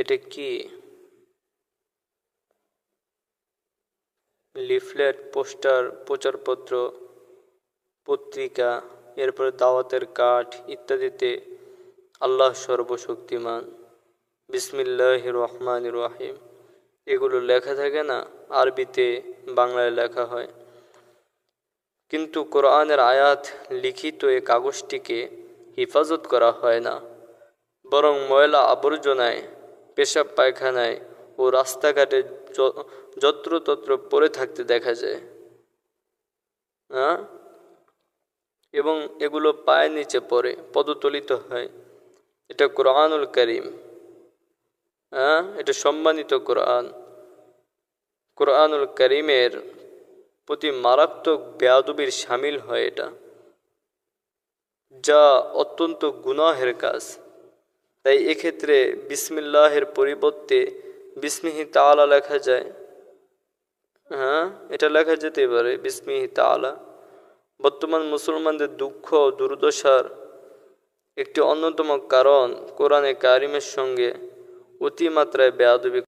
এটা কি? Leaflet, poster, প্রচারপত্র, পত্রিকা, এরপরে দাওয়াতের কার্ড ইত্যাদিতে আল্লাহ সর্বশক্তিমান, বিসমিল্লাহির রহমানির রহিম এগুলো লেখা থাকে না, আরবিতে বাংলায় লেখা হয়। কিন্তু কোরআনের আয়াত লিখিত এই কাগজটিকে হেফাজত করা হয় না, বরং ময়লা আবর্জনায়, পেশাব পায়খানায় ও রাস্তাঘাটে যত্রতত্র পড়ে থাকতে দেখা যায়। হ্যাঁ, এবং এগুলো পায়ের নিচে পড়ে, পদতলিত হয়। এটা কোরআনুল কারীম। হ্যাঁ, এটা সম্মানিত কোরআন। কোরআনুল কারীমের প্রতি মারাত্মক বেয়াদবির শামিল হয় এটা, যা অত্যন্ত গুনাহের কাজ। তাই এক্ষেত্রে বিসমিল্লাহের পরিবর্তে বিসমিহি তাআলা লেখা যায়। হ্যাঁ, এটা লেখা যেতে পারে বিসমিহি তাআলা। বর্তমান মুসলমানদের দুঃখ ও দুর্দশার একটি অন্যতম কারণ কোরআনে কারিমের সঙ্গে অতিমাত্রায় বেয়াদবি